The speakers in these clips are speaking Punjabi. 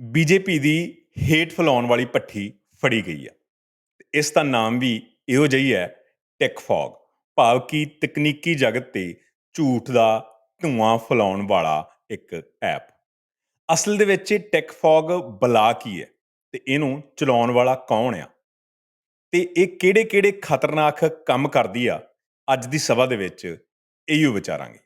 ਬੀਜੇਪੀ ਦੀ ਹੇਟ ਫੈਲਾਉਣ ਵਾਲੀ ਭੱਠੀ ਫੜੀ ਗਈ ਹੈ। ਇਸ ਦਾ ਨਾਮ ਵੀ ਇਹੋ ਜਿਹੀ ਹੈ, ਟਿਕ ਫੌਗ, ਭਾਵ ਕਿ ਤਕਨੀਕੀ ਜਗਤ ਤੇ ਝੂਠ ਦਾ ਧੂਆਂ ਫੈਲਾਉਣ ਵਾਲਾ ਇੱਕ ਐਪ। ਅਸਲ ਦੇ ਵਿੱਚ ਇਹ ਟਿਕ ਫੌਗ ਬਲਾ ਕੀ ਹੈ ਤੇ ਇਹਨੂੰ ਚਲਾਉਣ ਵਾਲਾ ਕੌਣ ਆ ਤੇ ਇਹ ਕਿਹੜੇ-ਕਿਹੜੇ ਖਤਰਨਾਕ ਕੰਮ ਕਰਦੀ ਆ, ਅੱਜ ਦੀ ਸਭਾ ਦੇ ਵਿੱਚ ਇਹੀਓ ਵਿਚਾਰਾਂਗੇ।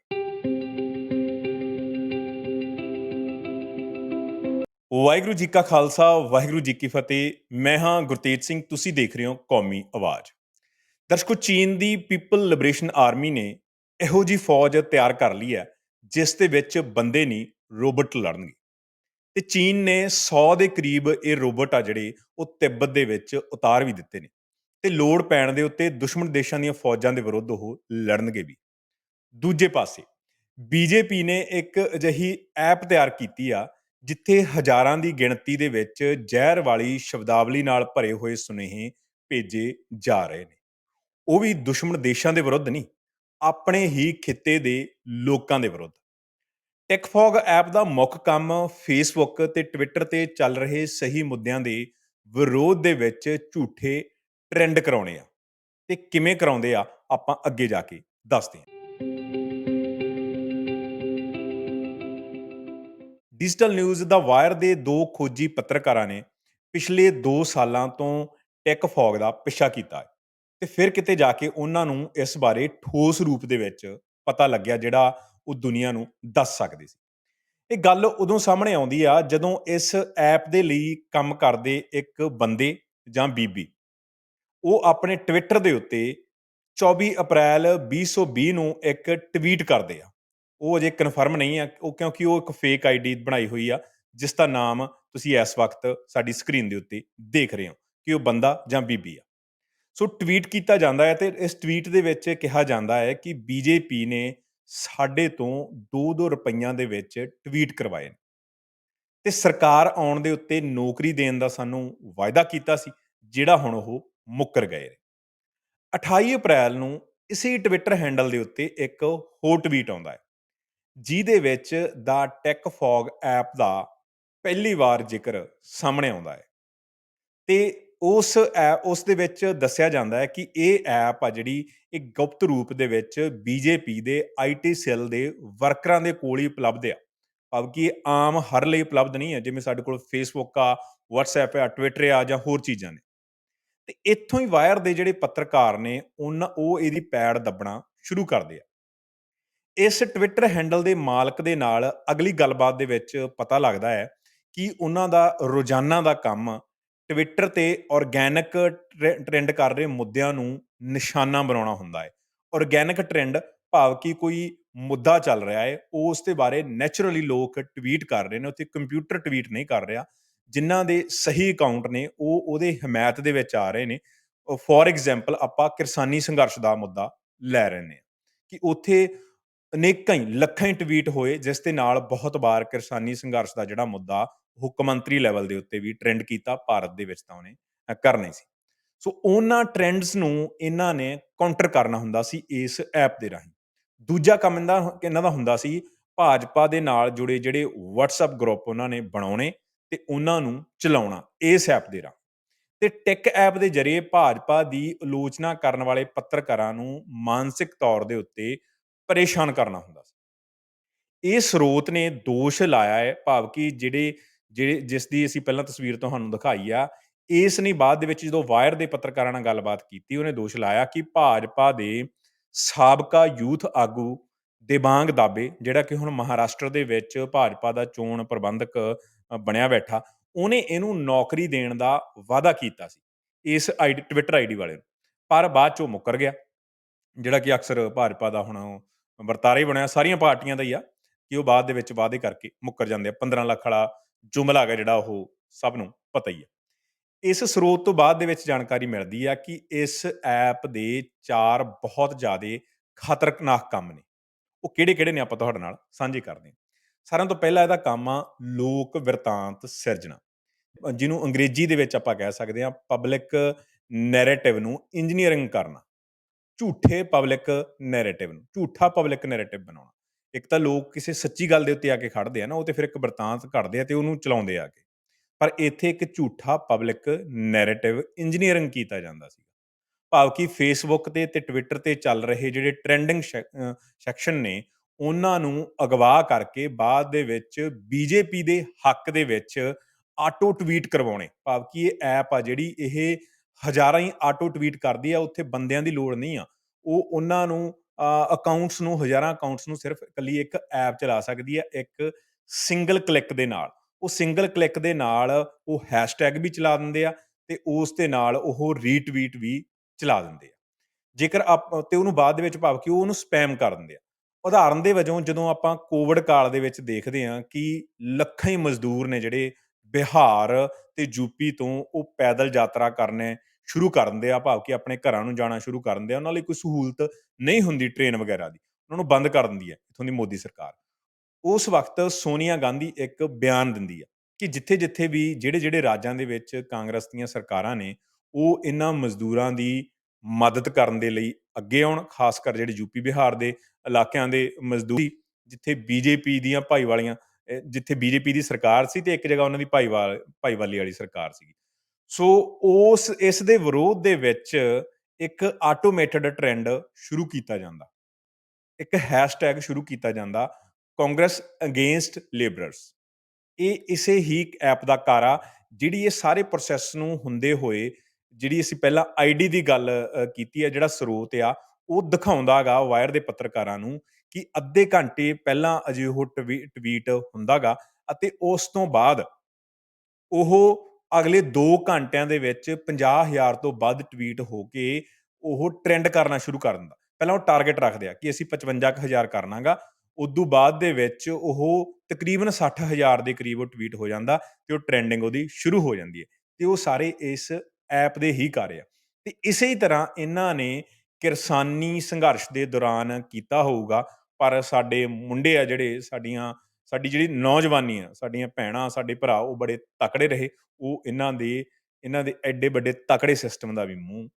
ਵਾਹਿਗੁਰੂ ਜੀ ਕਾ ਖਾਲਸਾ, ਵਾਹਿਗੁਰੂ ਜੀ ਕੀ ਫਤਿਹ। ਮੈਂ ਹਾਂ ਗੁਰਤੇਜ ਸਿੰਘ, ਤੁਸੀਂ ਦੇਖ ਰਹੇ ਹੋ ਕੌਮੀ ਆਵਾਜ਼। ਦਰਸ਼ਕੋ, ਚੀਨ ਦੀ ਪੀਪਲ ਲਿਬਰੇਸ਼ਨ ਆਰਮੀ ਨੇ ਇਹੋ ਜਿਹੀ ਫੌਜ ਤਿਆਰ ਕਰ ਲਈ ਹੈ ਜਿਸ ਦੇ ਵਿੱਚ ਬੰਦੇ ਨਹੀਂ, ਰੋਬੋਟ ਲੜਨਗੇ। ਤੇ ਚੀਨ ਨੇ 100 ਦੇ ਕਰੀਬ ਇਹ ਰੋਬੋਟ ਆ ਜਿਹੜੇ ਉਹ ਤਿੱਬਤ ਦੇ ਵਿੱਚ ਉਤਾਰ ਵੀ ਦਿੱਤੇ ਨੇ ਤੇ ਲੋੜ ਪੈਣ ਦੇ ਉੱਤੇ ਦੁਸ਼ਮਣ ਦੇਸ਼ਾਂ ਦੀਆਂ ਫੌਜਾਂ ਦੇ ਵਿਰੁੱਧ ਉਹ ਲੜਨਗੇ ਵੀ। ਦੂਜੇ ਪਾਸੇ ਬੀਜੇਪੀ ਨੇ ਇੱਕ ਅਜਿਹੀ ਐਪ ਤਿਆਰ ਕੀਤੀ ਆ ਜਿੱਥੇ ਹਜ਼ਾਰਾਂ ਦੀ ਗਿਣਤੀ ਦੇ ਵਿੱਚ ਜ਼ਹਿਰ ਵਾਲੀ ਸ਼ਬਦਾਵਲੀ ਨਾਲ ਭਰੇ ਹੋਏ ਸੁਨੇਹੇ ਭੇਜੇ ਜਾ ਰਹੇ ਨੇ। ਉਹ ਵੀ ਦੁਸ਼ਮਣ ਦੇਸ਼ਾਂ ਦੇ ਵਿਰੁੱਧ ਨਹੀਂ, ਆਪਣੇ ਹੀ ਖਿੱਤੇ ਦੇ ਲੋਕਾਂ ਦੇ ਵਿਰੁੱਧ। ਟਿਕਫੌਗ ਐਪ ਦਾ ਮੁੱਖ ਕੰਮ ਫੇਸਬੁੱਕ ਤੇ ਟਵਿੱਟਰ ਤੇ ਚੱਲ ਰਹੇ ਸਹੀ ਮੁੱਦਿਆਂ ਦੇ ਵਿਰੋਧ ਦੇ ਵਿੱਚ ਝੂਠੇ ਟ੍ਰੈਂਡ ਕਰਾਉਣੇ ਆ। ਤੇ ਕਿਵੇਂ ਕਰਾਉਂਦੇ ਆ, ਆਪਾਂ ਅੱਗੇ ਜਾ ਕੇ ਦੱਸਦੇ ਹਾਂ। ਡਿਜੀਟਲ ਨਿਊਜ਼ ਦਾ ਵਾਇਰ ਦੇ ਦੋ ਖੋਜੀ ਪੱਤਰਕਾਰਾਂ ਨੇ ਪਿਛਲੇ 2 ਸਾਲਾਂ ਤੋਂ ਟਿਕ ਫੌਗ ਦਾ ਪਿੱਛਾ ਕੀਤਾ ਹੈ ਤੇ ਫਿਰ ਕਿਤੇ ਜਾ ਕੇ ਉਹਨਾਂ ਨੂੰ ਇਸ ਬਾਰੇ ਠੋਸ ਰੂਪ ਦੇ ਵਿੱਚ ਪਤਾ ਲੱਗਿਆ, ਜਿਹੜਾ ਉਹ ਦੁਨੀਆ ਨੂੰ ਦੱਸ ਸਕਦੇ ਸੀ। ਇਹ ਗੱਲ ਉਦੋਂ ਸਾਹਮਣੇ ਆਉਂਦੀ ਆ ਜਦੋਂ ਇਸ ਐਪ ਦੇ ਲਈ ਕੰਮ ਕਰਦੇ ਇੱਕ ਬੰਦੇ ਜਾਂ ਬੀਬੀ, ਉਹ ਆਪਣੇ ਟਵਿੱਟਰ ਦੇ ਉੱਤੇ 24 ਅਪ੍ਰੈਲ 2020 ਨੂੰ ਇੱਕ ਟਵੀਟ ਕਰਦੇ ਆ। ਉਹ ਅਜੇ ਕਨਫਰਮ ਨਹੀਂ ਆ, ਉਹ ਕਿਉਂਕਿ ਉਹ ਇੱਕ ਫੇਕ ਆਈਡੀ ਬਣਾਈ ਹੋਈ ਆ ਜਿਸ ਦਾ ਨਾਮ ਤੁਸੀਂ ਇਸ ਵਕਤ ਸਾਡੀ ਸਕਰੀਨ ਦੇ ਉੱਤੇ ਦੇਖ ਰਹੇ ਹੋ ਕਿ ਉਹ ਬੰਦਾ ਜਾਂ ਬੀਬੀ ਆ। ਸੋ ਟਵੀਟ ਕੀਤਾ ਜਾਂਦਾ ਹੈ ਤੇ ਇਸ ਟਵੀਟ ਦੇ ਵਿੱਚ ਕਿਹਾ ਜਾਂਦਾ ਹੈ ਕਿ ਬੀਜੇਪੀ ਨੇ ਸਾਡੇ ਤੋਂ 2-2 ਰੁਪਈਆਂ ਦੇ ਵਿੱਚ ਟਵੀਟ ਕਰਵਾਏ ਨੇ ਤੇ ਸਰਕਾਰ ਆਉਣ ਦੇ ਉੱਤੇ ਨੌਕਰੀ ਦੇਣ ਦਾ ਸਾਨੂੰ ਵਾਅਦਾ ਕੀਤਾ ਸੀ, ਜਿਹੜਾ ਹੁਣ ਉਹ ਮੁੱਕਰ ਗਏ ਨੇ। 28 ਅਪ੍ਰੈਲ ਨੂੰ ਇਸੇ ਟਵਿੱਟਰ ਹੈਂਡਲ ਦੇ ਉੱਤੇ ਇੱਕ ਹੋਰ ਟਵੀਟ ਆਉਂਦਾ ਹੈ ਜਿਹਦੇ ਵਿੱਚ ਦਾ ਟਿਕ ਫੌਗ ਐਪ ਦਾ ਪਹਿਲੀ ਵਾਰ ਜ਼ਿਕਰ ਸਾਹਮਣੇ ਆਉਂਦਾ ਹੈ ਤੇ ਉਸ ਦੇ ਵਿੱਚ ਦੱਸਿਆ ਜਾਂਦਾ ਹੈ ਕਿ ਇਹ ਐਪ ਆ ਜਿਹੜੀ, ਇਹ ਗੁਪਤ ਰੂਪ ਦੇ ਵਿੱਚ ਬੀਜੇਪੀ ਦੇ ਆਈਟੀ ਸੈੱਲ ਦੇ ਵਰਕਰਾਂ ਦੇ ਕੋਲ ਹੀ ਉਪਲਬਧ ਆ। ਭਾਵ ਕਿ ਇਹ ਆਮ ਹਰ ਲਈ ਉਪਲਬਧ ਨਹੀਂ ਹੈ, ਜਿਵੇਂ ਸਾਡੇ ਕੋਲ ਫੇਸਬੁੱਕ ਆ, ਵਟਸਐਪ ਆ, ਟਵਿੱਟਰ ਆ ਜਾਂ ਹੋਰ ਚੀਜ਼ਾਂ ਨੇ। ਤੇ ਇੱਥੋਂ ਹੀ ਵਾਇਰ ਦੇ ਜਿਹੜੇ ਪੱਤਰਕਾਰ ਨੇ ਉਹ ਇਹਦੀ ਪੈੜ ਦੱਬਣਾ ਸ਼ੁਰੂ ਕਰਦੇ ਆ। ਇਸ ਟਵਿੱਟਰ ਹੈਂਡਲ ਦੇ ਮਾਲਕ ਦੇ ਨਾਲ ਅਗਲੀ ਗੱਲਬਾਤ ਦੇ ਵਿੱਚ ਪਤਾ ਲੱਗਦਾ ਹੈ ਕਿ ਉਹਨਾਂ ਦਾ ਰੋਜ਼ਾਨਾ ਦਾ ਕੰਮ ਟਵਿੱਟਰ ਤੇ ਆਰਗੈਨਿਕ ਟ੍ਰੈਂਡ ਕਰ ਰਹੇ ਮੁੱਦਿਆਂ ਨੂੰ ਨਿਸ਼ਾਨਾ ਬਣਾਉਣਾ ਹੁੰਦਾ ਹੈ। ਆਰਗੈਨਿਕ ਟ੍ਰੈਂਡ ਭਾਵ ਕਿ ਕੋਈ ਮੁੱਦਾ ਚੱਲ ਰਿਹਾ ਹੈ, ਉਸ ਦੇ ਬਾਰੇ ਨੈਚੁਰਲੀ ਲੋਕ ਟਵੀਟ ਕਰ ਰਹੇ ਨੇ, ਉੱਥੇ ਕੰਪਿਊਟਰ ਟਵੀਟ ਨਹੀਂ ਕਰ ਰਿਹਾ। ਜਿਨ੍ਹਾਂ ਦੇ ਸਹੀ ਅਕਾਊਂਟ ਨੇ ਉਹ ਉਹਦੇ ਹਮਾਇਤ ਦੇ ਵਿੱਚ ਆ ਰਹੇ ਨੇ। ਫੋਰ ਐਗਜ਼ਾਮਪਲ ਆਪਾਂ ਕਿਸਾਨੀ ਸੰਘਰਸ਼ ਦਾ ਮੁੱਦਾ ਲੈ ਰਹੇ ਨੇ ਕਿ ਉੱਥੇ ਅਨੇਕਾਂ ਹੀ ਲੱਖਾਂ ਹੀ ਟਵੀਟ ਹੋਏ, ਜਿਸ ਦੇ ਨਾਲ ਬਹੁਤ ਵਾਰ ਕਿਸਾਨੀ ਸੰਘਰਸ਼ ਦਾ ਜਿਹੜਾ ਮੁੱਦਾ ਹੁੱਕ ਮੰਤਰੀ ਲੈਵਲ ਦੇ ਉੱਤੇ ਵੀ ਟ੍ਰੈਂਡ ਕੀਤਾ। ਭਾਰਤ ਦੇ ਵਿੱਚ ਤਾਂ ਉਹਨੇ ਕਰਨਾ ਸੀ। ਸੋ ਉਹਨਾਂ ਟ੍ਰੈਂਡਸ ਨੂੰ ਇਹਨਾਂ ਨੇ ਕਾਊਂਟਰ ਕਰਨਾ ਹੁੰਦਾ ਸੀ ਇਸ ਐਪ ਦੇ ਰਾਹੀਂ। ਦੂਜਾ ਕੰਮ ਇਹਨਾਂ ਦਾ ਹੁੰਦਾ ਸੀ ਭਾਜਪਾ ਦੇ ਨਾਲ ਜੁੜੇ ਜਿਹੜੇ ਵਟਸਐਪ ਗਰੁੱਪ ਉਹਨਾਂ ਨੇ ਬਣਾਉਣੇ ਤੇ ਉਹਨਾਂ ਨੂੰ ਚਲਾਉਣਾ ਇਸ ਐਪ ਦੇ ਰਾਹੀਂ। ਤੇ ਟਿਕ ਐਪ ਦੇ ਜ਼ਰੀਏ ਭਾਜਪਾ ਦੀ ਆਲੋਚਨਾ ਕਰਨ ਵਾਲੇ ਪੱਤਰਕਾਰਾਂ ਨੂੰ ਮਾਨਸਿਕ ਤੌਰ ਦੇ ਉੱਤੇ ਪਰੇਸ਼ਾਨ ਕਰਨਾ ਹੁੰਦਾ ਸੀ। ਇਹ ਸਰੋਤ ਨੇ ਦੋਸ਼ ਲਾਇਆ ਹੈ, ਭਾਵ ਕਿ ਜਿਸ ਦੀ ਅਸੀਂ ਪਹਿਲਾਂ ਤਸਵੀਰ ਤੁਹਾਨੂੰ ਦਿਖਾਈ ਆ, ਇਸ ਨੇ ਬਾਅਦ ਦੇ ਵਿੱਚ ਜਦੋਂ ਵਾਇਰ ਦੇ ਪੱਤਰਕਾਰਾਂ ਨਾਲ ਗੱਲਬਾਤ ਕੀਤੀ, ਉਹਨੇ ਦੋਸ਼ ਲਾਇਆ ਕਿ ਭਾਜਪਾ ਦੇ ਸਾਬਕਾ ਯੂਥ ਆਗੂ ਦੇਬਾਂਗ ਦਾਬੇ, ਜਿਹੜਾ ਕਿ ਹੁਣ ਮਹਾਰਾਸ਼ਟਰ ਦੇ ਵਿੱਚ ਭਾਜਪਾ ਦਾ ਚੋਣ ਪ੍ਰਬੰਧਕ ਬਣਿਆ ਬੈਠਾ, ਉਹਨੇ ਇਹਨੂੰ ਨੌਕਰੀ ਦੇਣ ਦਾ ਵਾਅਦਾ ਕੀਤਾ ਸੀ ਇਸ ਟਵਿੱਟਰ ਆਈਡੀ ਵਾਲੇ ਨੂੰ, ਪਰ ਬਾਅਦ ਚੋਂ ਮੁੱਕਰ ਗਿਆ। ਜਿਹੜਾ ਕਿ ਅਕਸਰ ਭਾਜਪਾ ਦਾ ਹੁਣ ਵਰਤਾਰਾ ਹੀ ਬਣਿਆ, ਸਾਰੀਆਂ ਪਾਰਟੀਆਂ ਦਾ ਹੀ ਆ ਕਿ ਉਹ ਬਾਅਦ ਦੇ ਵਿੱਚ ਵਾਅਦੇ ਕਰਕੇ ਮੁੱਕਰ ਜਾਂਦੇ ਆ। 15 ਲੱਖ ਵਾਲਾ ਜੁਮਲਾ ਹੈਗਾ ਜਿਹੜਾ, ਉਹ ਸਭ ਨੂੰ ਪਤਾ ਹੀ ਹੈ। ਇਸ ਸਰੋਤ ਤੋਂ ਬਾਅਦ ਦੇ ਵਿੱਚ ਜਾਣਕਾਰੀ ਮਿਲਦੀ ਆ ਕਿ ਇਸ ਐਪ ਦੇ 4 ਬਹੁਤ ਜ਼ਿਆਦਾ ਖਤਰਨਾਕ ਕੰਮ ਨੇ। ਉਹ ਕਿਹੜੇ-ਕਿਹੜੇ ਨੇ ਆਪਾਂ ਤੁਹਾਡੇ ਨਾਲ ਸਾਂਝੇ ਕਰਦੇ ਹਾਂ। ਸਾਰਿਆਂ ਤੋਂ ਪਹਿਲਾਂ ਇਹਦਾ ਕੰਮ ਆ ਲੋਕ ਬਿਰਤਾਂਤ ਸਿਰਜਣਾ, ਜਿਹਨੂੰ ਅੰਗਰੇਜ਼ੀ ਦੇ ਵਿੱਚ ਆਪਾਂ ਕਹਿ ਸਕਦੇ ਹਾਂ ਪਬਲਿਕ ਨੈਰੇਟਿਵ ਨੂੰ ਇੰਜੀਨੀਅਰਿੰਗ ਕਰਨਾ। ਝੂਠੇ ਪਬਲਿਕ ਨੈਰੇਟਿਵ ਨੂੰ, ਝੂਠਾ ਪਬਲਿਕ ਨੈਰੇਟਿਵ ਬਣਾਉਣਾ। ਇੱਕ ਤਾਂ ਲੋਕ ਕਿਸੇ ਸੱਚੀ ਗੱਲ ਦੇ ਉੱਤੇ ਆ ਕੇ ਖੜ੍ਹਦੇ ਆ ਨਾ, ਉਹ ਤੇ ਫਿਰ ਇੱਕ ਬਿਰਤਾਂਤ ਘੜਦੇ ਆ ਤੇ ਉਹਨੂੰ ਚਲਾਉਂਦੇ ਆ ਕੇ। ਪਰ ਇੱਥੇ ਇੱਕ ਝੂਠਾ ਪਬਲਿਕ ਨੈਰੇਟਿਵ ਇੰਜੀਨੀਅਰਿੰਗ ਕੀਤਾ ਜਾਂਦਾ ਸੀ। ਭਾਵ ਕਿ ਫੇਸਬੁੱਕ ਤੇ ਟਵਿੱਟਰ ਤੇ ਚੱਲ ਰਹੇ ਜਿਹੜੇ ਟ੍ਰੈਂਡਿੰਗ ਸੈਕਸ਼ਨ ਨੇ, ਉਹਨਾਂ ਨੂੰ ਅਗਵਾ ਕਰਕੇ ਬਾਅਦ ਦੇ ਵਿੱਚ ਬੀਜੇਪੀ ਦੇ ਹੱਕ ਦੇ ਵਿੱਚ ਆਟੋ ਟਵੀਟ ਕਰਵਾਉਣੇ। ਭਾਵ ਕਿ ਇਹ ਐਪ ਆ ਜਿਹੜੀ, ਇਹ ਹਜ਼ਾਰਾਂ ਹੀ ਆਟੋ ਟਵੀਟ ਕਰਦੀ ਆ, ਉੱਥੇ ਬੰਦਿਆਂ ਦੀ ਲੋੜ ਨਹੀਂ ਆ। ਉਹ ਉਹਨਾਂ ਨੂੰ ਅਕਾਊਂਟਸ ਨੂੰ, ਹਜ਼ਾਰਾਂ ਅਕਾਊਂਟਸ ਨੂੰ ਸਿਰਫ ਇਕੱਲੀ ਇੱਕ ਐਪ ਚਲਾ ਸਕਦੀ ਹੈ, ਇੱਕ ਸਿੰਗਲ ਕਲਿੱਕ ਦੇ ਨਾਲ। ਉਹ ਸਿੰਗਲ ਕਲਿੱਕ ਦੇ ਨਾਲ ਉਹ ਹੈਸ਼ਟੈਗ ਵੀ ਚਲਾ ਦਿੰਦੇ ਆ ਤੇ ਉਸ ਦੇ ਨਾਲ ਉਹ ਰੀਟਵੀਟ ਵੀ ਚਲਾ ਦਿੰਦੇ ਆ। ਜੇਕਰ ਤੇ ਉਹਨੂੰ ਬਾਅਦ ਦੇ ਵਿੱਚ, ਭਾਵ ਕਿ ਉਹ ਉਹਨੂੰ ਸਪੈਮ ਕਰ ਦਿੰਦੇ ਆ। ਉਦਾਹਰਨ ਦੇ ਵਜੋਂ ਜਦੋਂ ਆਪਾਂ ਕੋਵਿਡ ਕਾਲ ਦੇ ਵਿੱਚ ਦੇਖਦੇ ਹਾਂ ਕਿ ਲੱਖਾਂ ਹੀ ਮਜ਼ਦੂਰ ਨੇ ਜਿਹੜੇ ਬਿਹਾਰ ਤੇ ਯੂਪੀ ਤੋਂ ਉਹ ਪੈਦਲ ਯਾਤਰਾ ਕਰਨੇ ਸ਼ੁਰੂ ਕਰ ਦਿੰਦੇ ਆ, ਭਾਵ ਕਿ ਆਪਣੇ ਘਰਾਂ ਨੂੰ ਜਾਣਾ ਸ਼ੁਰੂ ਕਰ ਦਿੰਦੇ ਆ। ਉਹਨਾਂ ਲਈ ਕੋਈ ਸਹੂਲਤ ਨਹੀਂ ਹੁੰਦੀ ਟ੍ਰੇਨ ਵਗੈਰਾ ਦੀ, ਉਹਨਾਂ ਨੂੰ ਬੰਦ ਕਰ ਦਿੰਦੀ ਹੈ ਇੱਥੋਂ ਦੀ ਮੋਦੀ ਸਰਕਾਰ। ਉਸ ਵਕਤ ਸੋਨੀਆ ਗਾਂਧੀ ਇੱਕ ਬਿਆਨ ਦਿੰਦੀ ਆ ਕਿ ਜਿੱਥੇ-ਜਿੱਥੇ ਵੀ ਜਿਹੜੇ-ਜਿਹੜੇ ਰਾਜਾਂ ਦੇ ਵਿੱਚ ਕਾਂਗਰਸ ਦੀਆਂ ਸਰਕਾਰਾਂ ਨੇ, ਉਹ ਇਹਨਾਂ ਮਜ਼ਦੂਰਾਂ ਦੀ ਮਦਦ ਕਰਨ ਦੇ ਲਈ ਅੱਗੇ ਆਉਣ। ਖਾਸ ਕਰ ਜਿਹੜੇ ਯੂਪੀ, ਬਿਹਾਰ ਦੇ ਇਲਾਕਿਆਂ ਦੇ ਮਜ਼ਦੂਰ, ਜਿੱਥੇ ਬੀਜੇਪੀ ਦੀਆਂ ਭਾਈਵਾਲੀਆਂ, ਜਿੱਥੇ ਬੀਜੇਪੀ ਦੀ ਸਰਕਾਰ ਸੀ ਤੇ ਇੱਕ ਜਗ੍ਹਾ ਉਹਨਾਂ ਦੀ ਭਾਈਵਾਲੀ ਵਾਲੀ ਸਰਕਾਰ ਸੀਗੀ। ਸੋ ਇਸ ਦੇ ਵਿਰੋਧ ਦੇ ਵਿੱਚ ਇੱਕ ਆਟੋਮੇਟਡ ਟ੍ਰੈਂਡ ਸ਼ੁਰੂ ਕੀਤਾ ਜਾਂਦਾ। ਇੱਕ ਹੈਸ਼ਟੈਗ ਸ਼ੁਰੂ ਕੀਤਾ ਜਾਂਦਾ, ਕਾਂਗਰਸ ਅਗੇਂਸਟ ਲੇਬਰਰਸ। ਇਹ ਇਸੇ ਹੀ ਐਪ ਦਾ ਕਾਰਾ, ਜਿਹੜੀ ਇਹ ਸਾਰੇ ਪ੍ਰੋਸੈਸ ਨੂੰ ਹੁੰਦੇ ਹੋਏ, ਜਿਹੜੀ ਅਸੀਂ ਪਹਿਲਾਂ ਆਈਡੀ ਦੀ ਗੱਲ ਕੀਤੀ ਹੈ, ਜਿਹੜਾ ਸਰੋਤ ਆ, ਉਹ ਦਿਖਾਉਂਦਾ ਗਾ ਵਾਇਰ ਦੇ ਪੱਤਰਕਾਰਾਂ ਨੂੰ ਕਿ ਅੱਧੇ ਘੰਟੇ ਪਹਿਲਾਂ ਅਜੇ ਉਹ ਟਵੀਟ ਹੁੰਦਾ ਗਾ ਅਤੇ ਉਸ ਤੋਂ ਬਾਅਦ ਉਹ ਅਗਲੇ 2 ਘੰਟਿਆਂ ਦੇ ਵਿੱਚ 50,000 ਤੋਂ ਵੱਧ ਟਵੀਟ ਹੋ ਕੇ ਉਹ ਟ੍ਰੈਂਡ ਕਰਨਾ ਸ਼ੁਰੂ ਕਰ ਦਿੰਦਾ। ਪਹਿਲਾਂ ਉਹ ਟਾਰਗੇਟ ਰੱਖਦੇ ਆ ਕਿ ਅਸੀਂ 55,000 ਕਰਨਾ ਗਾ। ਉਦੋਂ ਬਾਅਦ ਦੇ ਵਿੱਚ ਉਹ ਤਕਰੀਬਨ 60,000 ਦੇ ਕਰੀਬ ਉਹ ਟਵੀਟ ਹੋ ਜਾਂਦਾ ਤੇ ਉਹ ਟ੍ਰੈਂਡਿੰਗ ਉਹਦੀ ਸ਼ੁਰੂ ਹੋ ਜਾਂਦੀ ਹੈ। ਤੇ ਉਹ ਸਾਰੇ ਇਸ ਐਪ ਦੇ ਹੀ ਕਾਰੇ ਆ। ਤੇ ਇਸੇ ਹੀ ਤਰ੍ਹਾਂ ਇਹਨਾਂ ਨੇ ਕਿਰਸਾਨੀ ਸੰਘਰਸ਼ ਦੇ ਦੌਰਾਨ ਕੀਤਾ ਹੋਊਗਾ। ਪਰ ਸਾਡੇ ਮੁੰਡੇ ਆ ਜਿਹੜੇ, ਸਾਡੀ ਜਿਹੜੀ ਨੌਜਵਾਨੀ ਆ, ਸਾਡੀਆਂ ਭੈਣਾਂ, ਸਾਡੇ ਭਰਾ, ਉਹ ਬੜੇ ਤਕੜੇ ਰਹੇ। ਉਹ ਇਹਨਾਂ ਦੇ ਐਡੇ ਵੱਡੇ ਤਕੜੇ ਸਿਸਟਮ ਦਾ ਵੀ ਮੂੰਹ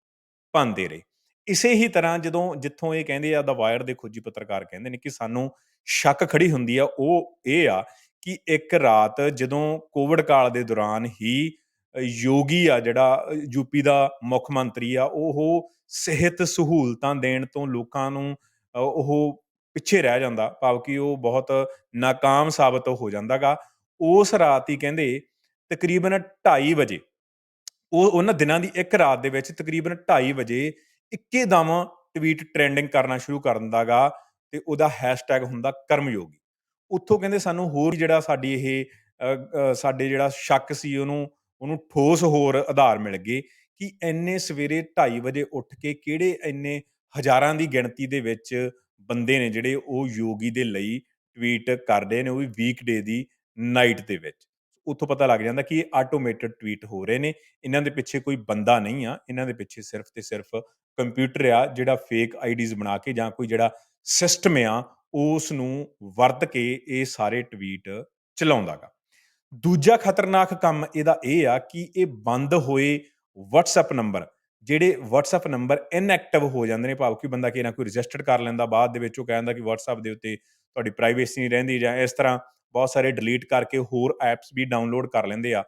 ਭੰਨਦੇ ਰਹੇ। ਇਸੇ ਹੀ ਤਰ੍ਹਾਂ ਜਿੱਥੋਂ ਇਹ ਕਹਿੰਦੇ ਆ, ਦਾ ਵਾਇਰ ਦੇ ਖੋਜੀ ਪੱਤਰਕਾਰ ਕਹਿੰਦੇ ਨੇ ਕਿ ਸਾਨੂੰ ਸ਼ੱਕ ਖੜੀ ਹੁੰਦੀ ਆ, ਉਹ ਇਹ ਆ ਕਿ ਇੱਕ ਰਾਤ ਜਦੋਂ ਕੋਵਿਡ ਕਾਲ ਦੇ ਦੌਰਾਨ ਹੀ ਯੋਗੀ ਆ, ਜਿਹੜਾ ਯੂਪੀ ਦਾ ਮੁੱਖ ਮੰਤਰੀ ਆ, ਉਹ ਸਿਹਤ ਸਹੂਲਤਾਂ ਦੇਣ ਤੋਂ ਲੋਕਾਂ ਨੂੰ ਉਹ ਪਿੱਛੇ ਰਹਿ ਜਾਂਦਾ। ਭਾਵ ਕਿ ਉਹ ਬਹੁਤ ਨਾਕਾਮ ਸਾਬਤ ਹੋ ਜਾਂਦਾ ਗਾ। ਉਸ ਰਾਤ ਹੀ ਕਹਿੰਦੇ ਤਕਰੀਬਨ 2:30 ਵਜੇ, ਉਹਨਾਂ ਦਿਨਾਂ ਦੀ ਇੱਕ ਰਾਤ ਦੇ ਵਿੱਚ ਤਕਰੀਬਨ 2:30 ਵਜੇ ਇੱਕੇ ਦਮ ਟਵੀਟ ਟ੍ਰੈਂਡਿੰਗ ਕਰਨਾ ਸ਼ੁਰੂ ਕਰ ਦਿੰਦਾ ਗਾ ਤੇ ਉਹਦਾ ਹੈਸ਼ਟੈਗ ਹੁੰਦਾ ਕਰਮਯੋਗੀ। ਉੱਥੋਂ ਕਹਿੰਦੇ ਸਾਨੂੰ ਹੋਰ ਜਿਹੜਾ ਸਾਡੀ ਇਹ ਸਾਡੇ ਜਿਹੜਾ ਸ਼ੱਕ ਸੀ, ਉਹਨੂੰ ਠੋਸ ਹੋਰ ਆਧਾਰ ਮਿਲ ਗਏ ਕਿ ਇੰਨੇ ਸਵੇਰੇ 2:30 ਵਜੇ ਉੱਠ ਕੇ ਕਿਹੜੇ ਇੰਨੇ ਹਜ਼ਾਰਾਂ ਦੀ ਗਿਣਤੀ ਦੇ ਵਿੱਚ ਬੰਦੇ ਨੇ ਜਿਹੜੇ ਉਹ ਯੋਗੀ ਦੇ ਲਈ ਟਵੀਟ ਕਰਦੇ ਨੇ, ਉਹ ਵੀ ਵੀਕਡੇ ਦੀ ਨਾਈਟ ਦੇ ਵਿੱਚ। ਉੱਥੋਂ ਪਤਾ ਲੱਗ ਜਾਂਦਾ ਕਿ ਇਹ ਆਟੋਮੇਟਡ ਟਵੀਟ ਹੋ ਰਹੇ ਨੇ। ਇਹਨਾਂ ਦੇ ਪਿੱਛੇ ਕੋਈ ਬੰਦਾ ਨਹੀਂ ਆ, ਇਹਨਾਂ ਦੇ ਪਿੱਛੇ ਸਿਰਫ ਤੇ ਸਿਰਫ ਕੰਪਿਊਟਰ ਆ, ਜਿਹੜਾ ਫੇਕ ਆਈਡੀਜ਼ ਬਣਾ ਕੇ ਜਾਂ ਕੋਈ ਜਿਹੜਾ ਸਿਸਟਮ ਆ, ਉਸ ਨੂੰ ਵਰਤ ਕੇ ਇਹ ਸਾਰੇ ਟਵੀਟ ਚਲਾਉਂਦਾ ਗਾ। ਦੂਜਾ ਖਤਰਨਾਕ ਕੰਮ ਇਹਦਾ ਇਹ ਆ ਕਿ ਇਹ ਬੰਦ ਹੋਏ WhatsApp ਨੰਬਰ, ਜਿਹੜੇ WhatsApp ਨੰਬਰ ਇਨਐਕਟਿਵ ਹੋ ਜਾਂਦੇ ਨੇ, ਭਾਵ ਕਿ ਬੰਦਾ ਕਿਸੇ ਨਾਲ ਕੋਈ ਰਜਿਸਟਰ ਕਰ ਲੈਂਦਾ, ਬਾਅਦ ਦੇ ਵਿੱਚ ਉਹ ਕਹਿ ਦਿੰਦਾ ਕਿ WhatsApp ਦੇ ਉੱਤੇ ਤੁਹਾਡੀ ਪ੍ਰਾਈਵੇਸੀ ਨਹੀਂ ਰਹਿੰਦੀ, ਜਾਂ ਇਸ ਤਰ੍ਹਾਂ ਬਹੁਤ ਸਾਰੇ ਡਿਲੀਟ ਕਰਕੇ ਹੋਰ ਐਪਸ ਵੀ ਡਾਊਨਲੋਡ ਕਰ ਲੈਂਦੇ ਆ।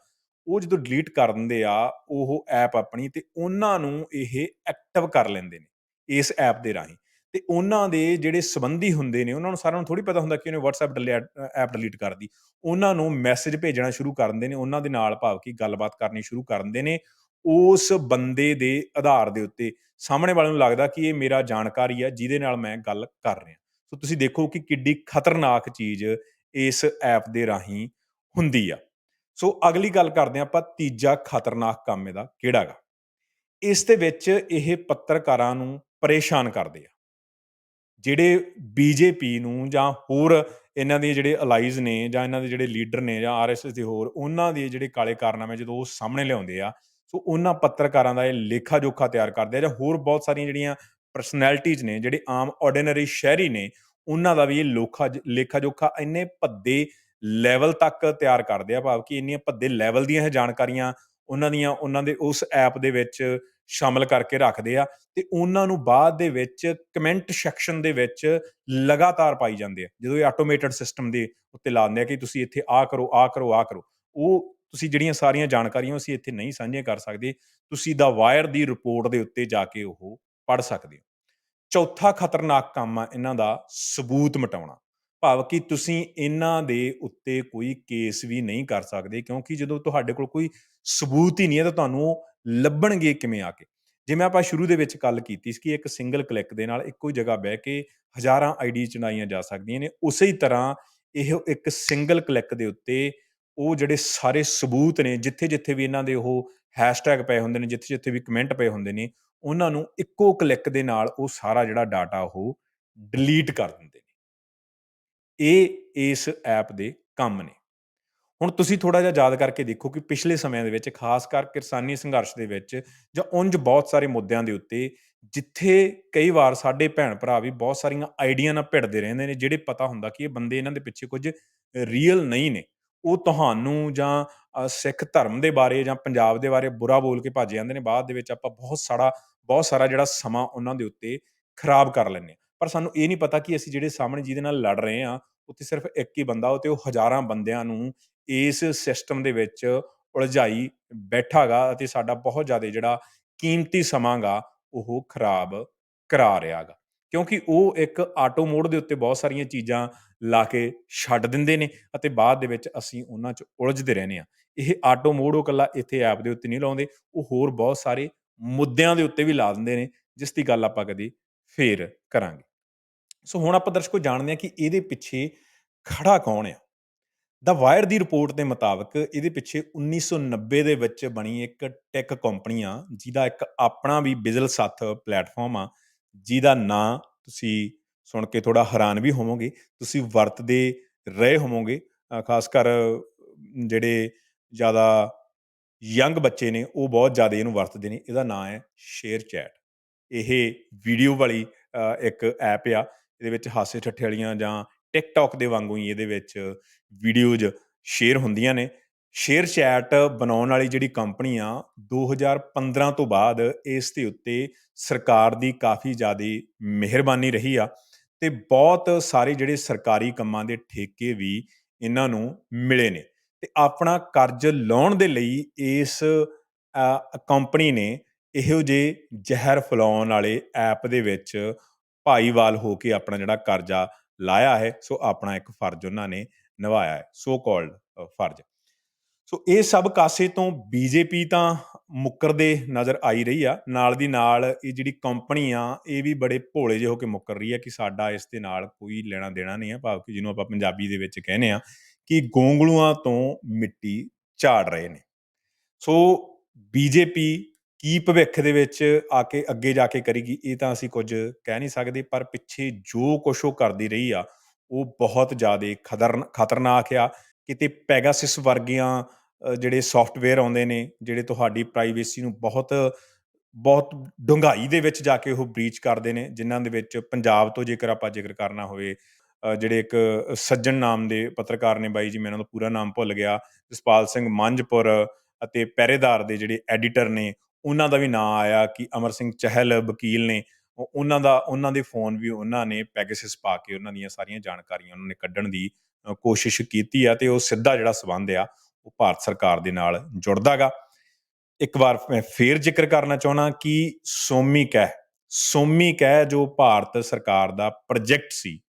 ਉਹ ਜਦੋਂ ਡਿਲੀਟ ਕਰ ਦਿੰਦੇ ਆ ਉਹ ਐਪ ਆਪਣੀ, ਤੇ ਉਹਨਾਂ ਨੂੰ ਇਹ ਐਕਟਿਵ ਕਰ ਲੈਂਦੇ ਨੇ ਇਸ ਐਪ ਦੇ ਰਾਹੀਂ। ਤੇ ਉਹਨਾਂ ਦੇ ਜਿਹੜੇ ਸੰਬੰਧੀ ਹੁੰਦੇ ਨੇ, ਉਹਨਾਂ ਨੂੰ ਸਾਰਿਆਂ ਨੂੰ ਥੋੜ੍ਹੀ ਪਤਾ ਹੁੰਦਾ ਕਿ ਉਹਨੇ WhatsApp ਐਪ ਡਿਲੀਟ ਕਰ ਦਿੱਤੀ। ਉਹਨਾਂ ਨੂੰ ਮੈਸੇਜ ਭੇਜਣਾ ਸ਼ੁਰੂ ਕਰ ਦਿੰਦੇ ਨੇ, ਉਹਨਾਂ ਦੇ ਨਾਲ ਭਾਵ ਕਿ ਗੱਲਬਾਤ ਕਰਨੀ ਸ਼ੁਰੂ ਕਰ ਦਿੰਦੇ ਨੇ। ਉਸ ਬੰਦੇ ਦੇ ਆਧਾਰ ਦੇ ਉੱਤੇ ਸਾਹਮਣੇ ਵਾਲੇ ਨੂੰ ਲੱਗਦਾ ਕਿ ਇਹ ਮੇਰਾ ਜਾਣਕਾਰੀ ਆ, ਜਿਹਦੇ ਨਾਲ ਮੈਂ ਗੱਲ ਕਰ ਰਿਹਾ। ਸੋ ਤੁਸੀਂ ਦੇਖੋ ਕਿ ਕਿੱਡੀ ਖਤਰਨਾਕ ਚੀਜ਼ ਇਸ ਐਪ ਦੇ ਰਾਹੀਂ ਹੁੰਦੀ ਆ। ਸੋ ਅਗਲੀ ਗੱਲ ਕਰਦੇ ਹਾਂ ਆਪਾਂ, ਤੀਜਾ ਖਤਰਨਾਕ ਕੰਮ ਇਹਦਾ ਕਿਹੜਾ ਗਾ। ਇਸ ਦੇ ਵਿੱਚ ਇਹ ਪੱਤਰਕਾਰਾਂ ਨੂੰ ਪਰੇਸ਼ਾਨ ਕਰਦੇ ਆ। ਜਿਹੜੇ ਬੀਜੇਪੀ ਨੂੰ ਜਾਂ ਹੋਰ ਇਹਨਾਂ ਦੇ ਜਿਹੜੇ ਅਲਾਈਜ਼ ਨੇ, ਜਾਂ ਇਹਨਾਂ ਦੇ ਜਿਹੜੇ ਲੀਡਰ ਨੇ, ਜਾਂ ਆਰਐਸਐਸ ਦੇ ਹੋਰ, ਉਹਨਾਂ ਦੇ ਜਿਹੜੇ ਕਾਲੇ ਕਾਰਨਾਮੇ ਜਦੋਂ ਉਹ ਸਾਹਮਣੇ ਲਿਆਉਂਦੇ ਆ, ਸੋ ਉਹਨਾਂ ਪੱਤਰਕਾਰਾਂ ਦਾ ਇਹ ਲੇਖਾ ਜੋਖਾ ਤਿਆਰ ਕਰਦੇ ਆ। ਜਾਂ ਹੋਰ ਬਹੁਤ ਸਾਰੀਆਂ ਜਿਹੜੀਆਂ ਪਰਸਨੈਲਿਟੀਜ਼ ਨੇ, ਜਿਹੜੇ ਆਮ ਆਰਡੀਨਰੀ ਸ਼ਹਿਰੀ ਨੇ, ਉਹਨਾਂ ਦਾ ਵੀ ਇਹ ਲੇਖਾ ਜੋਖਾ ਇੰਨੇ ਭੱਦੇ ਲੈਵਲ ਤੱਕ ਤਿਆਰ ਕਰਦੇ ਆ। ਭਾਵ ਕਿ ਇੰਨੀਆਂ ਭੱਦੇ ਲੈਵਲ ਦੀਆਂ ਇਹ ਜਾਣਕਾਰੀਆਂ ਉਹਨਾਂ ਦੇ ਉਸ ਐਪ ਦੇ ਵਿੱਚ ਸ਼ਾਮਲ ਕਰਕੇ ਰੱਖਦੇ ਆ, ਤੇ ਉਹਨਾਂ ਨੂੰ ਬਾਅਦ ਦੇ ਵਿੱਚ ਕਮੈਂਟ ਸੈਕਸ਼ਨ ਦੇ ਵਿੱਚ ਲਗਾਤਾਰ ਪਾਈ ਜਾਂਦੇ ਆ। ਜਦੋਂ ਇਹ ਆਟੋਮੇਟਡ ਸਿਸਟਮ ਦੇ ਉੱਤੇ ਲਾ ਦਿੰਦੇ ਆ ਕਿ ਤੁਸੀਂ ਇੱਥੇ ਆਹ ਕਰੋ, ਆਹ ਕਰੋ, ਆਹ ਕਰੋ, ਉਹ ਤੁਸੀਂ ਜਿਹੜੀਆਂ ਸਾਰੀਆਂ ਜਾਣਕਾਰੀਆਂ ਅਸੀਂ ਇੱਥੇ ਨਹੀਂ ਸਾਂਝੀਆਂ ਕਰ ਸਕਦੇ, ਤੁਸੀਂ ਦਾ ਵਾਇਰ ਦੀ ਰਿਪੋਰਟ ਦੇ ਉੱਤੇ ਜਾ ਕੇ ਉਹ ਪੜ੍ਹ ਸਕਦੇ ਹੋ। ਚੌਥਾ ਖਤਰਨਾਕ ਕੰਮ ਆ ਇਹਨਾਂ ਦਾ ਸਬੂਤ ਮਿਟਾਉਣਾ। ਭਾਵ ਕਿ ਤੁਸੀਂ ਇਹਨਾਂ ਦੇ ਉੱਤੇ ਕੋਈ ਕੇਸ ਵੀ ਨਹੀਂ ਕਰ ਸਕਦੇ, ਕਿਉਂਕਿ ਜਦੋਂ ਤੁਹਾਡੇ ਕੋਲ ਕੋਈ ਸਬੂਤ ਹੀ ਨਹੀਂ ਹੈ ਤਾਂ ਤੁਹਾਨੂੰ ਉਹ ਲੱਭਣਗੇ ਕਿਵੇਂ ਆ ਕੇ? ਜਿਵੇਂ ਆਪਾਂ ਸ਼ੁਰੂ ਦੇ ਵਿੱਚ ਗੱਲ ਕੀਤੀ ਸੀ ਕਿ ਇੱਕ ਸਿੰਗਲ ਕਲਿੱਕ ਦੇ ਨਾਲ ਇੱਕੋ ਹੀ ਜਗ੍ਹਾ ਬਹਿ ਕੇ ਹਜ਼ਾਰਾਂ ਆਈਡੀ ਚਲਾਈਆਂ ਜਾ ਸਕਦੀਆਂ ਨੇ। ਉਸੇ ਹੀ ਤਰ੍ਹਾਂ ਇਹ ਇੱਕ ਸਿੰਗਲ ਕਲਿੱਕ ਦੇ ਉੱਤੇ ਉਹ ਜਿਹੜੇ ਸਾਰੇ ਸਬੂਤ ਨੇ, ਜਿੱਥੇ-ਜਿੱਥੇ ਵੀ ਇਹਨਾਂ ਦੇ ਉਹ ਹੈਸ਼ਟੈਗ ਪਏ ਹੁੰਦੇ ਨੇ, ਜਿੱਥੇ-ਜਿੱਥੇ ਵੀ ਕਮੈਂਟ ਪਏ ਹੁੰਦੇ ਨੇ, ਉਹਨਾਂ ਨੂੰ ਇੱਕੋ ਕਲਿੱਕ ਦੇ ਨਾਲ ਉਹ ਸਾਰਾ ਜਿਹੜਾ ਡਾਟਾ ਉਹ ਡਿਲੀਟ ਕਰ ਦਿੰਦੇ ਨੇ। ਇਹ ਇਸ ਐਪ ਦੇ ਕੰਮ ਨੇ। ਹੁਣ ਤੁਸੀਂ ਥੋੜ੍ਹਾ ਜਿਹਾ ਯਾਦ ਕਰਕੇ ਦੇਖੋ ਕਿ ਪਿਛਲੇ ਸਮਿਆਂ ਦੇ ਵਿੱਚ ਖਾਸ ਕਰ ਕਿਸਾਨੀ ਸੰਘਰਸ਼ ਦੇ ਵਿੱਚ ਜਾਂ ਉਂਝ ਬਹੁਤ ਸਾਰੇ ਮੁੱਦਿਆਂ ਦੇ ਉੱਤੇ ਜਿੱਥੇ ਕਈ ਵਾਰ ਸਾਡੇ ਭੈਣ ਭਰਾ ਵੀ ਬਹੁਤ ਸਾਰੀਆਂ ਆਈਡੀਆਂ ਨਾਲ ਭਿੜਦੇ ਰਹਿੰਦੇ ਨੇ, ਜਿਹੜੇ ਪਤਾ ਹੁੰਦਾ ਕਿ ਇਹ ਬੰਦੇ ਇਹਨਾਂ ਦੇ ਪਿੱਛੇ ਕੁਝ ਰੀਅਲ ਨਹੀਂ ਨੇ। ਉਹ ਤੁਹਾਨੂੰ ਜਾਂ ਸਿੱਖ ਧਰਮ ਦੇ ਬਾਰੇ ਜਾਂ ਪੰਜਾਬ ਦੇ ਬਾਰੇ ਬੁਰਾ ਬੋਲ ਕੇ ਭੱਜ ਜਾਂਦੇ ਨੇ। ਬਾਅਦ ਦੇ ਵਿੱਚ ਆਪਾਂ ਬਹੁਤ ਸਾਰਾ ਜਿਹੜਾ ਸਮਾਂ ਉਹਨਾਂ ਦੇ ਉੱਤੇ ਖਰਾਬ ਕਰ ਲੈਂਦੇ ਹਾਂ। ਪਰ ਸਾਨੂੰ ਇਹ ਨਹੀਂ ਪਤਾ ਕਿ ਅਸੀਂ ਜਿਹੜੇ ਸਾਹਮਣੇ ਜਿਹਦੇ ਨਾਲ ਲੜ ਰਹੇ ਹਾਂ, ਉੱਥੇ ਸਿਰਫ ਇੱਕ ਹੀ ਬੰਦਾ ਉਹ ਤੇ ਉਹ ਹਜ਼ਾਰਾਂ ਬੰਦਿਆਂ ਨੂੰ ਇਸ ਸਿਸਟਮ ਦੇ ਵਿੱਚ ਉਲਝਾਈ ਬੈਠਾ ਗਾ ਅਤੇ ਸਾਡਾ ਬਹੁਤ ਜ਼ਿਆਦਾ ਜਿਹੜਾ ਕੀਮਤੀ ਸਮਾਂ ਗਾ ਉਹ ਖਰਾਬ ਕਰਾ ਰਿਹਾ ਗਾ। ਕਿਉਂਕਿ ਉਹ ਇੱਕ ਆਟੋ ਮੋਡ ਦੇ ਉੱਤੇ ਬਹੁਤ ਸਾਰੀਆਂ ਚੀਜ਼ਾਂ ਲਾ ਕੇ ਛੱਡ ਦਿੰਦੇ ਨੇ ਅਤੇ ਬਾਅਦ ਦੇ ਵਿੱਚ ਅਸੀਂ ਉਹਨਾਂ 'ਚ ਉਲਝਦੇ ਰਹਿੰਦੇ ਹਾਂ। ਇਹ ਆਟੋ ਮੋਡ ਉਹ ਇਕੱਲਾ ਇੱਥੇ ਐਪ ਦੇ ਉੱਤੇ ਨਹੀਂ ਲਾਉਂਦੇ, ਉਹ ਹੋਰ ਬਹੁਤ ਸਾਰੇ ਮੁੱਦਿਆਂ ਦੇ ਉੱਤੇ ਵੀ ਲਾ ਦਿੰਦੇ ਨੇ, ਜਿਸ ਦੀ ਗੱਲ ਆਪਾਂ ਕਦੇ ਫੇਰ ਕਰਾਂਗੇ। ਸੋ ਹੁਣ ਆਪਾਂ ਦਰਸ਼ਕੋ ਜਾਣਦੇ ਹਾਂ ਕਿ ਇਹਦੇ ਪਿੱਛੇ ਖੜਾ ਕੌਣ ਆ? ਦਾ ਵਾਇਰ ਦੀ ਰਿਪੋਰਟ ਦੇ ਮੁਤਾਬਕ ਇਹਦੇ ਪਿੱਛੇ 1990 ਦੇ ਵਿੱਚ ਬਣੀ ਇੱਕ ਟੈਕ ਕੰਪਨੀ ਆ, ਜਿਹਦਾ ਇੱਕ ਆਪਣਾ ਵੀ ਬਿਜ਼ਨਸ ਸਾਥ ਪਲੇਟਫਾਰਮ ਆ, ਜਿਹਦਾ ਨਾਂ ਤੁਸੀਂ ਸੁਣ ਕੇ ਥੋੜ੍ਹਾ ਹੈਰਾਨ ਵੀ ਹੋਵੋਗੇ, ਤੁਸੀਂ ਵਰਤਦੇ ਰਹੇ ਹੋਵੋਗੇ। ਖਾਸ ਕਰ ਜਿਹੜੇ ਜ਼ਿਆਦਾ ਯੰਗ ਬੱਚੇ ਨੇ ਉਹ ਬਹੁਤ ਜ਼ਿਆਦਾ ਇਹਨੂੰ ਵਰਤਦੇ ਨੇ। ਇਹਦਾ ਨਾਂ ਹੈ ਸ਼ੇਅਰ ਚੈਟ। ਇਹ ਵੀਡੀਓ ਵਾਲੀ ਇੱਕ ਐਪ ਆ। ਇਹਦੇ ਵਿੱਚ ਹਾਸੇ ਠੱਠੇ ਵਾਲੀਆਂ ਜਾਂ ਟਿਕਟੋਕ ਦੇ ਵਾਂਗੂ ਹੀ ਇਹਦੇ ਵਿੱਚ ਵੀਡੀਓਜ਼ ਸ਼ੇਅਰ ਹੁੰਦੀਆਂ ਨੇ। ਸ਼ੇਅਰ ਚੈਟ ਬਣਾਉਣ ਵਾਲੀ ਜਿਹੜੀ ਕੰਪਨੀ ਆ, 2015 ਤੋਂ ਬਾਅਦ ਇਸ ਦੇ ਉੱਤੇ ਸਰਕਾਰ ਦੀ ਕਾਫੀ ਜ਼ਿਆਦਾ ਮਿਹਰਬਾਨੀ ਰਹੀ ਆ ਅਤੇ ਬਹੁਤ ਸਾਰੇ ਜਿਹੜੇ ਸਰਕਾਰੀ ਕੰਮਾਂ ਦੇ ਠੇਕੇ ਵੀ ਇਹਨਾਂ ਨੂੰ ਮਿਲੇ ਨੇ ਅਤੇ ਆਪਣਾ ਕਰਜ਼ ਲਾਉਣ ਦੇ ਲਈ ਇਸ ਕੰਪਨੀ ਨੇ ਇਹੋ ਜਿਹੇ ਜ਼ਹਿਰ ਫੈਲਾਉਣ ਵਾਲੇ ਐਪ ਦੇ ਵਿੱਚ ਭਾਈਵਾਲ ਹੋ ਕੇ ਆਪਣਾ ਜਿਹੜਾ ਕਰਜ਼ਾ ਲਾਇਆ ਹੈ। ਸੋ ਆਪਣਾ ਇੱਕ ਫਰਜ਼ ਉਹਨਾਂ ਨੇ ਨਿਭਾਇਆ ਹੈ, ਸੋ ਕਾਲਡ ਫਰਜ਼। ਸੋ ਇਹ ਸਭ ਕਾਸੇ ਤੋਂ ਬੀਜੇਪੀ ਤਾਂ ਮੁੱਕਰਦੇ ਨਜ਼ਰ ਆਈ ਰਹੀ ਆ। ਨਾਲ ਦੀ ਨਾਲ ਇਹ ਜਿਹੜੀ ਕੰਪਨੀ ਆ, ਇਹ ਵੀ ਬੜੇ ਭੋਲੇ ਜਿਹੇ ਹੋ ਕੇ ਮੁੱਕਰ ਰਹੀ ਹੈ ਕਿ ਸਾਡਾ ਇਸ ਦੇ ਨਾਲ ਕੋਈ ਲੈਣਾ ਦੇਣਾ ਨਹੀਂ ਹੈ। ਭਾਵ ਕਿ ਜਿਹਨੂੰ ਆਪਾਂ ਪੰਜਾਬੀ ਦੇ ਵਿੱਚ ਕਹਿੰਦੇ ਹਾਂ ਕਿ ਗੋਂਗਲੂਆਂ ਤੋਂ ਮਿੱਟੀ ਝਾੜ ਰਹੇ ਨੇ। ਸੋ ਬੀਜੇਪੀ ਕੀ ਭਵਿੱਖ ਦੇ ਵਿੱਚ ਆ ਕੇ ਅੱਗੇ ਜਾ ਕੇ ਕਰੇਗੀ, ਇਹ ਤਾਂ ਅਸੀਂ ਕੁਝ ਕਹਿ ਨਹੀਂ ਸਕਦੇ। ਪਰ ਪਿੱਛੇ ਜੋ ਕੁਛ ਉਹ ਕਰਦੀ ਰਹੀ ਆ, ਉਹ ਬਹੁਤ ਜ਼ਿਆਦਾ ਖਤਰਨਾਕ ਆ। ਕਿਤੇ ਪੈਗਾਸਿਸ ਵਰਗੀਆਂ ਜਿਹੜੇ ਸੋਫਟਵੇਅਰ ਆਉਂਦੇ ਨੇ, ਜਿਹੜੇ ਤੁਹਾਡੀ ਪ੍ਰਾਈਵੇਸੀ ਨੂੰ ਬਹੁਤ ਬਹੁਤ ਡੂੰਘਾਈ ਦੇ ਵਿੱਚ ਜਾ ਕੇ ਉਹ ਬਰੀਚ ਕਰਦੇ ਨੇ, ਜਿਨ੍ਹਾਂ ਦੇ ਵਿੱਚ ਪੰਜਾਬ ਤੋਂ ਜੇਕਰ ਆਪਾਂ ਜ਼ਿਕਰ ਕਰਨਾ ਹੋਵੇ, ਜਿਹੜੇ ਇੱਕ ਸੱਜਣ ਨਾਮ ਦੇ ਪੱਤਰਕਾਰ ਨੇ, ਬਾਈ ਜੀ ਮੈਂ ਉਹਨਾਂ ਦਾ ਪੂਰਾ ਨਾਮ ਭੁੱਲ ਗਿਆ, ਜਸਪਾਲ ਸਿੰਘ ਮੰਝਪੁਰ ਅਤੇ ਪਹਿਰੇਦਾਰ ਦੇ ਜਿਹੜੇ ਐਡੀਟਰ ਨੇ, ਉਹਨਾਂ ਦਾ ਵੀ ਨਾਂ ਆਇਆ ਕਿ ਅਮਰ ਸਿੰਘ ਚਹਿਲ ਵਕੀਲ ਨੇ, ਉਹਨਾਂ ਦੇ ਫੋਨ ਵੀ ਉਹਨਾਂ ਨੇ ਪੈਗਾਸਸ ਪਾ ਕੇ ਉਹਨਾਂ ਦੀਆਂ ਸਾਰੀਆਂ ਜਾਣਕਾਰੀਆਂ ਉਹਨਾਂ ਨੇ ਕੱਢਣ ਦੀ ਕੋਸ਼ਿਸ਼ ਕੀਤੀ ਆ ਅਤੇ ਉਹ ਸਿੱਧਾ ਜਿਹੜਾ ਸੰਬੰਧ ਆ ਉਹ ਭਾਰਤ ਸਰਕਾਰ ਦੇ ਨਾਲ ਜੁੜਦਾ ਗਾ। ਇੱਕ ਵਾਰ ਮੈਂ ਫੇਰ ਜ਼ਿਕਰ ਕਰਨਾ ਚਾਹੁੰਦਾ ਕਿ ਸੋਮੀ ਕਹਿ ਜੋ ਭਾਰਤ ਸਰਕਾਰ ਦਾ ਪ੍ਰੋਜੈਕਟ ਸੀ,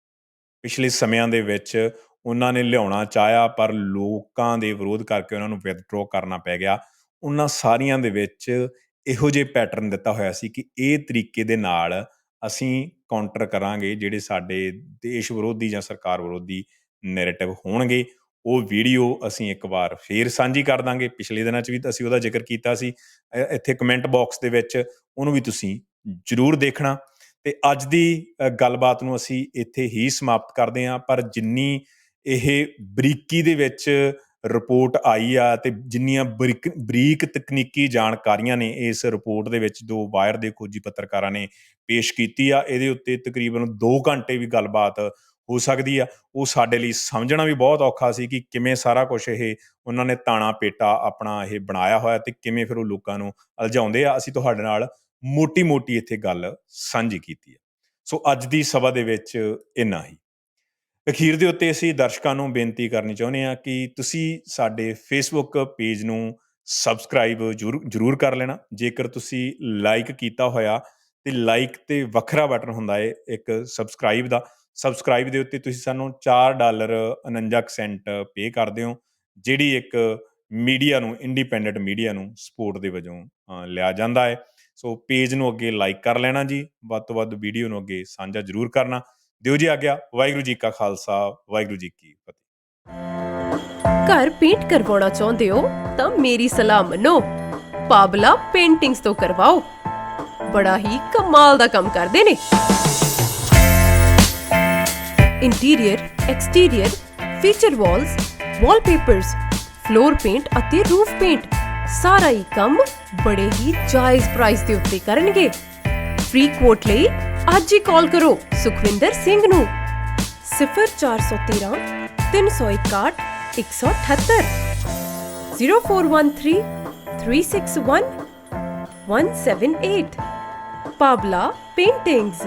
ਪਿਛਲੇ ਸਮਿਆਂ ਦੇ ਵਿੱਚ ਉਹਨਾਂ ਨੇ ਲਿਆਉਣਾ ਚਾਹਿਆ ਪਰ ਲੋਕਾਂ ਦੇ ਵਿਰੋਧ ਕਰਕੇ ਉਹਨਾਂ ਨੂੰ ਵਿਦਡਰੋ ਕਰਨਾ ਪੈ ਗਿਆ। ਉਹਨਾਂ ਸਾਰੀਆਂ ਦੇ ਵਿੱਚ ਇਹੋ ਜਿਹੇ ਪੈਟਰਨ ਦਿੱਤਾ ਹੋਇਆ ਸੀ ਕਿ ਇਹ ਤਰੀਕੇ ਦੇ ਨਾਲ ਅਸੀਂ ਕਾਊਂਟਰ ਕਰਾਂਗੇ ਜਿਹੜੇ ਸਾਡੇ ਦੇਸ਼ ਵਿਰੋਧੀ ਜਾਂ ਸਰਕਾਰ ਵਿਰੋਧੀ ਨੈਰੇਟਿਵ ਹੋਣਗੇ। ਉਹ ਵੀਡੀਓ ਅਸੀਂ ਇੱਕ ਵਾਰ ਫੇਰ ਸਾਂਝੀ ਕਰ ਦਾਂਗੇ। ਪਿਛਲੇ ਦਿਨਾਂ 'ਚ ਵੀ ਅਸੀਂ ਉਹਦਾ ਜ਼ਿਕਰ ਕੀਤਾ ਸੀ। ਇੱਥੇ ਕਮੈਂਟ ਬਾਕਸ ਦੇ ਵਿੱਚ ਉਹਨੂੰ ਵੀ ਤੁਸੀਂ ਜ਼ਰੂਰ ਦੇਖਣਾ। ਅਤੇ ਅੱਜ ਦੀ ਗੱਲਬਾਤ ਨੂੰ ਅਸੀਂ ਇੱਥੇ ਹੀ ਸਮਾਪਤ ਕਰਦੇ ਹਾਂ। ਪਰ ਜਿੰਨੀ ਇਹ ਬਰੀਕੀ ਦੇ ਵਿੱਚ ਰਿਪੋਰਟ ਆਈ ਆ ਅਤੇ ਜਿੰਨੀਆਂ ਬਰੀਕ ਤਕਨੀਕੀ ਜਾਣਕਾਰੀਆਂ ਨੇ ਇਸ ਰਿਪੋਰਟ ਦੇ ਵਿੱਚ ਜੋ ਵਾਇਰ ਦੇ ਖੋਜੀ ਪੱਤਰਕਾਰਾਂ ਨੇ ਪੇਸ਼ ਕੀਤੀ ਆ, ਇਹਦੇ ਉੱਤੇ ਤਕਰੀਬਨ 2 ਘੰਟੇ ਵੀ ਗੱਲਬਾਤ ਹੋ ਸਕਦੀ ਆ। ਉਹ ਸਾਡੇ ਲਈ ਸਮਝਣਾ ਵੀ ਬਹੁਤ ਔਖਾ ਸੀ ਕਿ ਕਿਵੇਂ ਸਾਰਾ ਕੁਛ ਇਹ ਉਹਨਾਂ ਨੇ ਤਾਣਾ ਪੇਟਾ ਆਪਣਾ ਇਹ ਬਣਾਇਆ ਹੋਇਆ ਅਤੇ ਕਿਵੇਂ ਫਿਰ ਉਹ ਲੋਕਾਂ ਨੂੰ ਉਲਝਾਉਂਦੇ ਆ। ਅਸੀਂ ਤੁਹਾਡੇ ਨਾਲ ਮੋਟੀ ਇੱਥੇ ਗੱਲ ਸਾਂਝੀ ਕੀਤੀ ਹੈ। ਸੋ ਅੱਜ ਦੀ ਸਭਾ ਦੇ ਵਿੱਚ ਇੰਨਾ ਹੀ। ਅਖੀਰ ਦੇ ਉੱਤੇ ਅਸੀਂ ਦਰਸ਼ਕਾਂ ਨੂੰ ਬੇਨਤੀ ਕਰਨੀ ਚਾਹੁੰਦੇ ਹਾਂ ਕਿ ਤੁਸੀਂ ਸਾਡੇ ਫੇਸਬੁੱਕ ਪੇਜ ਨੂੰ ਸਬਸਕ੍ਰਾਈਬ ਜ਼ਰੂਰ ਕਰ ਲੈਣਾ। ਜੇਕਰ ਤੁਸੀਂ ਲਾਈਕ ਕੀਤਾ ਹੋਇਆ ਤੇ ਲਾਈਕ 'ਤੇ ਵੱਖਰਾ ਬਟਨ ਹੁੰਦਾ ਹੈ ਇੱਕ ਸਬਸਕ੍ਰਾਈਬ ਦਾ। ਸਬਸਕ੍ਰਾਈਬ ਦੇ ਉੱਤੇ ਤੁਸੀਂ ਸਾਨੂੰ $4.49 ਪੇ ਕਰਦੇ ਹੋ, ਜਿਹੜੀ ਇੱਕ ਮੀਡੀਆ ਨੂੰ, ਇੰਡੀਪੈਂਡੈਂਟ ਮੀਡੀਆ ਨੂੰ ਸਪੋਰਟ ਦੇ ਵਜੋਂ ਲਿਆ ਜਾਂਦਾ ਹੈ। ਸੋ ਪੇਜ ਨੂੰ ਅੱਗੇ ਲਾਈਕ ਕਰ ਲੈਣਾ ਜੀ, ਵੱਧ ਤੋਂ ਵੱਧ ਵੀਡੀਓ ਨੂੰ ਅੱਗੇ ਸਾਂਝਾ ਜ਼ਰੂਰ ਕਰਨਾ। ਦਿਓ ਜੀ ਆਗਿਆ। ਵਾਹਿਗੁਰੂ ਜੀ ਕਾ ਖਾਲਸਾ, ਵਾਹਿਗੁਰੂ ਜੀ ਕੀ ਫਤਿਹ। ਘਰ ਪੇਂਟ ਕਰਵਾਉਣਾ ਚਾਹੁੰਦੇ ਹੋ ਤਾਂ ਮੇਰੀ ਸਲਾਹ ਮੰਨੋ, ਪਾਬਲਾ ਪੇਂਟਿੰਗਸ ਤੋਂ ਕਰਵਾਓ। ਬੜਾ ਹੀ ਕਮਾਲ ਦਾ ਕੰਮ ਕਰਦੇ ਨੇ। Interior, exterior, feature walls, wallpapers, floor paint ਅਤੇ ਰੂਫ ਪੇਂਟ, ਸਾਰਾ ਹੀ ਕੰਮ ਬੜੇ ਹੀ ਜਾਇਜ਼ ਪ੍ਰਾਈਸ ਦੇ ਉੱਤੇ ਕਰਨਗੇ। ਫ੍ਰੀ ਕੁਓਟ ਲਈ ਅੱਜ ਹੀ ਕਾਲ ਕਰੋ ਸੁਖਵਿੰਦਰ ਸਿੰਘ ਨੂੰ 0413 361 178 0413 361 178। ਪਾਬਲਾ ਪੇਂਟਿੰਗਸ।